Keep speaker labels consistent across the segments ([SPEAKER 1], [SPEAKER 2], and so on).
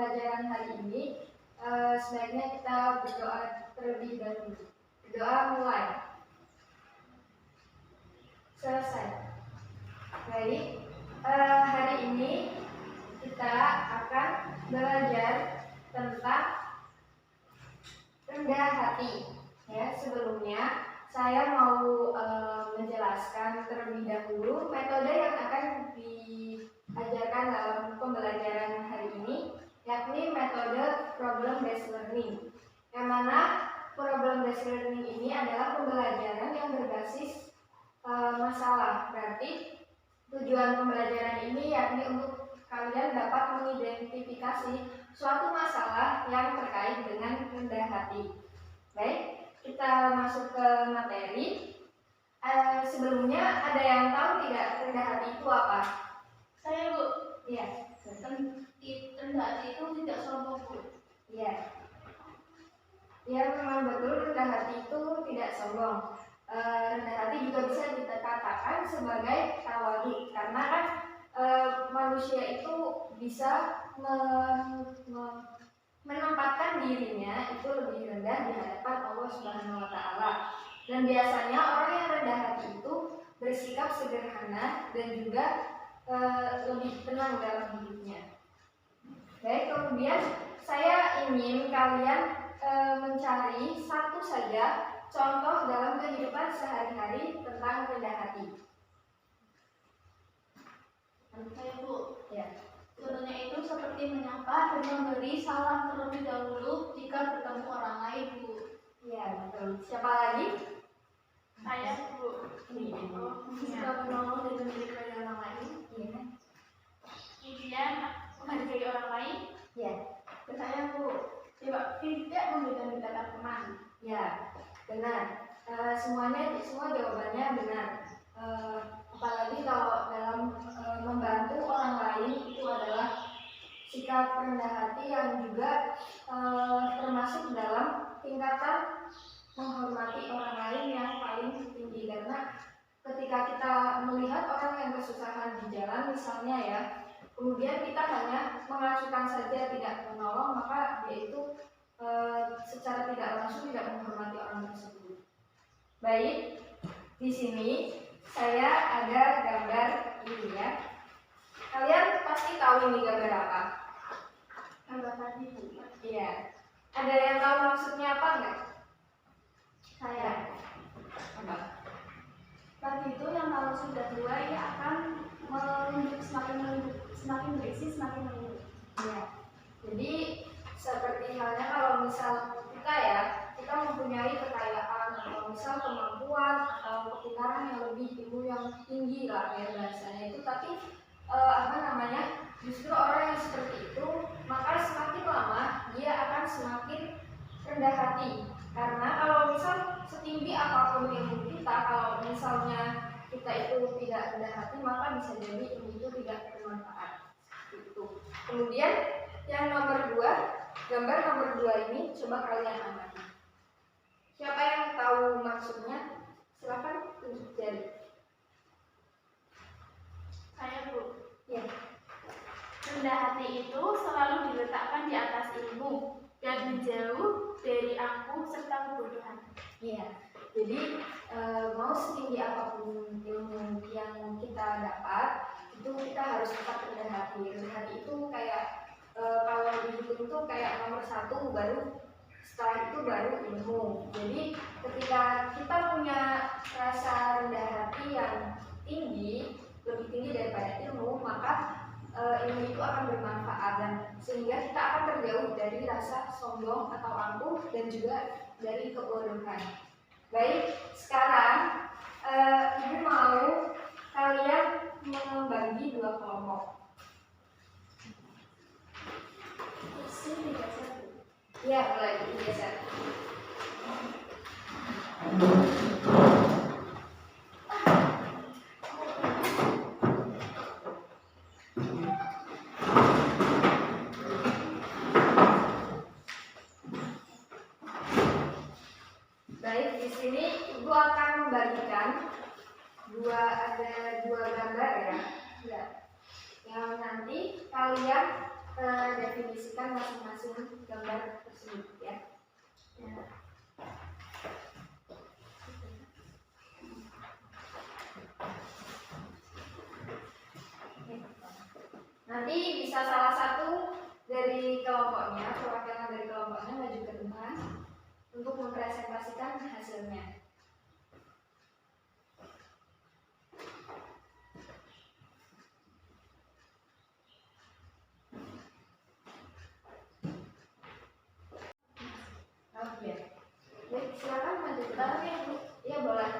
[SPEAKER 1] pembelajaran hari ini, sebaiknya kita berdoa terlebih dahulu. Berdoa mulai. Selesai. Baik, hari ini kita akan belajar tentang rendah hati. Ya, sebelumnya saya mau menjelaskan terlebih dahulu metode yang akan diajarkan dalam pembelajaran hari ini, yakni metode problem based learning. Yang mana problem based learning ini adalah pembelajaran yang berbasis masalah. Berarti tujuan pembelajaran ini yakni untuk kalian dapat mengidentifikasi suatu masalah yang terkait dengan rendah hati. Baik, kita masuk ke materi. Sebelumnya ada yang tahu tidak rendah hati itu apa?
[SPEAKER 2] Saya, Bu.
[SPEAKER 1] Iya.
[SPEAKER 2] Rendah hati itu tidak sombong, Bu.
[SPEAKER 1] Iya. Ya, memang betul rendah hati itu tidak sombong. Rendah hati juga bisa kita katakan sebagai tawadhu, karena kan manusia itu bisa menempatkan dirinya itu lebih rendah di hadapan Allah Subhanahu wa Ta'ala. Dan biasanya orang yang rendah hati itu bersikap sederhana dan juga lebih tenang dalam hidupnya. Baik, kemudian saya ingin kalian mencari satu saja contoh dalam kehidupan sehari-hari tentang rendah hati.
[SPEAKER 2] Saya, Bu.
[SPEAKER 1] Ya.
[SPEAKER 2] Contohnya itu seperti menyapa dan memberi salam terlebih dahulu jika bertemu orang lain, Bu.
[SPEAKER 1] Iya, betul. Siapa lagi?
[SPEAKER 2] Saya, Bu. Jika menolong dan memberi orang lain.
[SPEAKER 1] Iya.
[SPEAKER 2] Kemudian menghargai orang lain.
[SPEAKER 1] Iya.
[SPEAKER 2] Dan saya, Bu. Tidak membeda-bedakan teman.
[SPEAKER 1] Ya, benar. Semua jawabannya benar. Apalagi kalau dalam membantu orang lain itu adalah sikap rendah hati yang juga termasuk dalam tingkatan menghormati orang lain yang paling tinggi. Karena ketika kita melihat orang yang kesusahan di jalan misalnya ya, kemudian kita hanya mengacukan saja tidak menolong, maka dia itu secara tidak langsung tidak menghormati orang tersebut. Baik, di sini saya ada gambar ini ya. Kalian pasti tahu ini gambar apa?
[SPEAKER 2] Gambar tadi, Bu.
[SPEAKER 1] Iya. Ada yang tahu maksudnya apa enggak?
[SPEAKER 2] Saya.
[SPEAKER 1] Apa?
[SPEAKER 2] Tadi itu yang kalau sudah tua ia akan semakin berisi, semakin menunduk.
[SPEAKER 1] Iya. Jadi seperti halnya kalau misal kita mempunyai kekayaan atau misal kemampuan atau kepintaran yang lebih ilmu yang tinggi lah ya bahasanya itu, tapi justru orang yang seperti itu maka semakin lama dia akan semakin rendah hati. Karena kalau misal setinggi apapun ilmu kita, kalau misalnya kita itu tidak rendah hati, maka bisa jadi ilmu itu tidak bermanfaat. Itu. Kemudian yang nomor 2, gambar nomor 2 ini coba kalian amati. Siapa yang tahu maksudnya? Silakan tunjuk jari.
[SPEAKER 2] Saya, Bu.
[SPEAKER 1] Ya.
[SPEAKER 2] Rendah hati itu selalu diletakkan di atas ilmu dan menjauh dari angkuh serta kebodohan.
[SPEAKER 1] Iya. Jadi mau setinggi apapun ilmu yang kita dapat, itu kita harus tetap rendah hati. Rendah hati itu kayak kalau dihitung itu kayak nomor 1, baru setelah itu baru ilmu. Jadi ketika kita punya rasa rendah hati yang tinggi, lebih tinggi daripada ilmu, maka ilmu itu akan bermanfaat dan sehingga kita akan terjauh dari rasa sombong atau angkuh dan juga dari kebodohan. Baik, sekarang Ibu mau kalian membagi 2 kelompok. Ya, mulai digeser. Baik, di sini Ibu akan membagikan ada dua gambar ya. Yang nanti kalian mendefinisikan masing-masing gambar tersebut ya. Nanti bisa salah satu dari kelompoknya, perwakilan dari kelompoknya maju ke depan untuk mempresentasikan hasilnya. Oke, baik, silakan maju ke depan ya Bu. Iya boleh.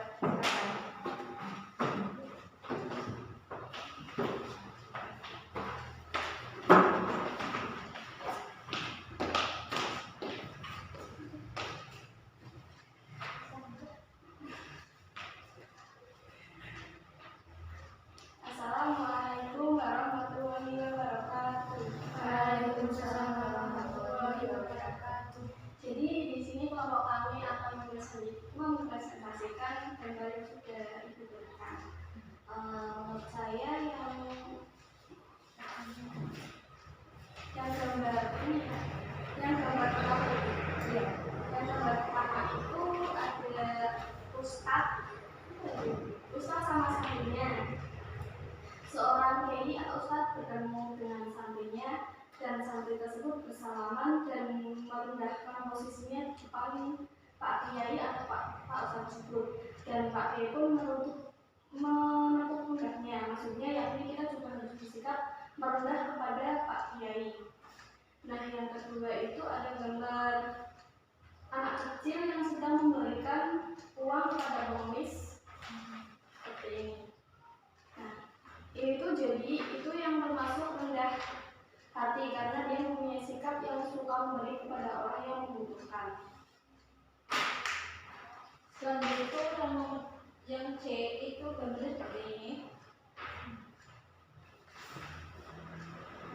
[SPEAKER 1] Assalamualaikum warahmatullahi wabarakatuh.
[SPEAKER 2] Waalaikumsalam warahmatullahi wabarakatuh. Jadi di sini kelompok kami akan mempresentasikan gambar yang sudah Ibu berikan. Menurut saya yang gambar ini ya, yang gambar pertama itu, ya, yang gambar pertama itu ada Ustadz sama santrinya. Seorang kiai atau ustadz bertemu dengan santrinya dan santri tersebut bersalaman dan merendahkan posisinya di depan Pak Kiai atau Pak Ustadz tersebut, dan Pak Kiai pun menutup punggungnya. Maksudnya yakni kita juga harus bersikap merendah kepada Pak Kiai. Nah, yang kedua itu ada gambar anak kecil yang sedang memberikan uang kepada pengemis seperti ini. Nah, itu yang termasuk rendah hati karena dia mempunyai sikap yang suka memberi kepada orang yang membutuhkan.
[SPEAKER 3] Selanjutnya yang C itu gambarnya seperti ini.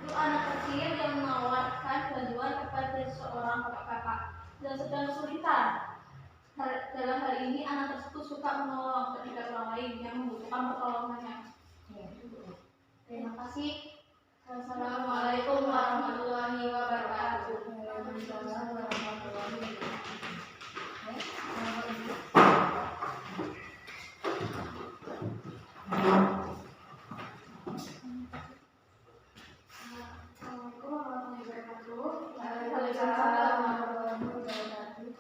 [SPEAKER 3] Itu anak kecil yang menawarkan bantuan kepada seorang kakak-kakak dan sedang kesulitan. Dalam hal ini anak tersebut suka menolong ketika orang lain yang membutuhkan pertolongannya. Terima kasih. Wassalamualaikum warahmatullahi wabarakatuh.
[SPEAKER 1] Waalaikumsalam warahmatullahi wabarakatuh. Assalamualaikum warahmatullahi wabarakatuh.
[SPEAKER 2] Waalaikumsalam
[SPEAKER 1] warahmatullahi wabarakatuh.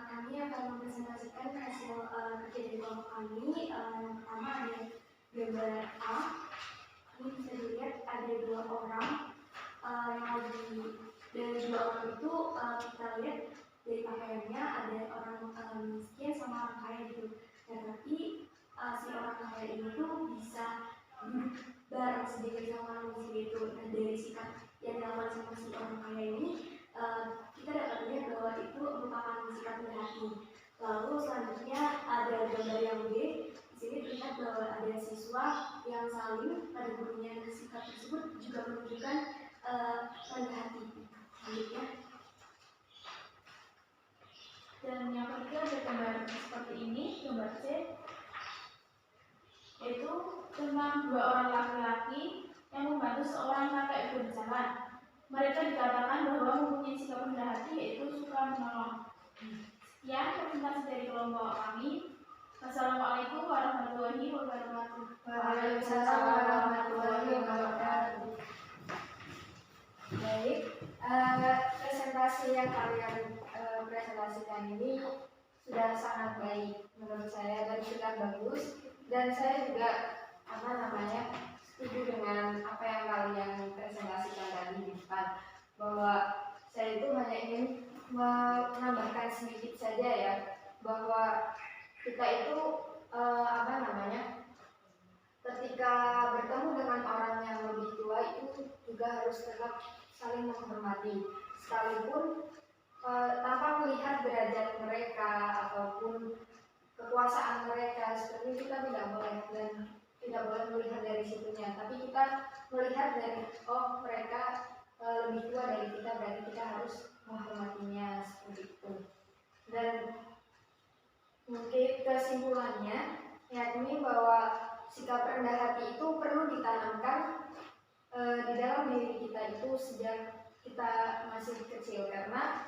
[SPEAKER 1] Kami akan mempresentasikan hasil kerja dari kelompok kami. Yang pertama ada gambar A. Ini bisa dilihat ada dua orang. Dari dua orang itu kita lihat dari pakaiannya ada orang miskin sama orang kaya gitu. Dan tapi si orang kaya ini tuh bisa bareng sedikit sama orang miskin itu. Nah, dari sikap yang dilakukan sama si orang kaya ini kita dapat lihat bahwa itu merupakan sikap rendah hati. Lalu selanjutnya ada gambar yang B. Di sini terlihat bahwa ada siswa yang saling pada gurunya, dan sikap tersebut juga menunjukkan rendah hati. Selanjutnya,
[SPEAKER 2] dan yang ketiga ada gambar seperti ini, gambar C, yaitu tentang dua orang laki-laki yang membantu seorang kakek berjalan. Mereka dikatakan bahwa mempunyai sikap rendah hati, yaitu suka menolong. Sekian presentasi dari kelompok kami. Wassalamualaikum warahmatullahi wabarakatuh.
[SPEAKER 1] Waalaikumsalam warahmatullahi wabarakatuh. Baik, presentasi yang kalian presentasikan ini sudah sangat baik menurut saya dan sudah bagus, dan saya juga setuju dengan apa yang kalian presentasikan tadi di depan, bahwa saya itu hanya ingin menambahkan sedikit saja ya, bahwa kita itu ketika bertemu dengan orang yang lebih tua itu juga harus tetap saling menghormati, sekalipun tanpa melihat derajat mereka ataupun kekuasaan mereka. Seperti itu kita tidak boleh, dan tidak boleh melihat dari situnya, tapi kita melihat dari mereka lebih tua dari kita, berarti kita harus menghormatinya seperti itu. Dan mungkin kesimpulannya yakni bahwa sikap rendah hati itu perlu ditanamkan di dalam diri kita itu sejak kita masih kecil, karena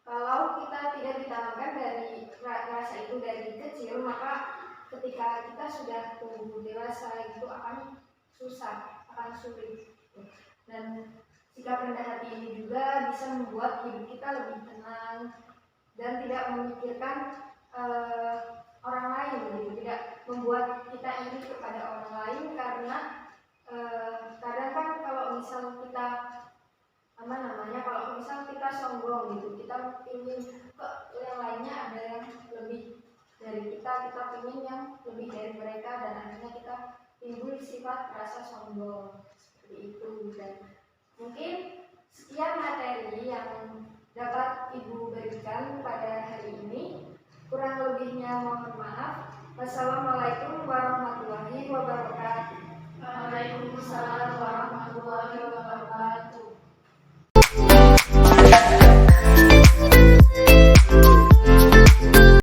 [SPEAKER 1] kalau kita tidak ditanamkan dari rasa itu dari kecil, maka ketika kita sudah tumbuh dewasa itu akan susah, akan sulit. Dan sikap rendah hati ini juga bisa membuat hidup kita lebih tenang dan tidak memikirkan orang lain, gitu. Tidak membuat kita iri kepada orang lain, karena kadang kan kalau misal kita kalau misal kita sombong gitu, kita ingin ke yang lainnya ada yang lebih dari kita ingin yang lebih dari mereka, dan akhirnya kita timbul sifat rasa sombong seperti itu. Dan mungkin sekian materi yang dapat Ibu berikan pada hari ini. Kurang lebihnya mohon maaf. Wassalamualaikum warahmatullahi wabarakatuh.
[SPEAKER 3] Waalaikumsalam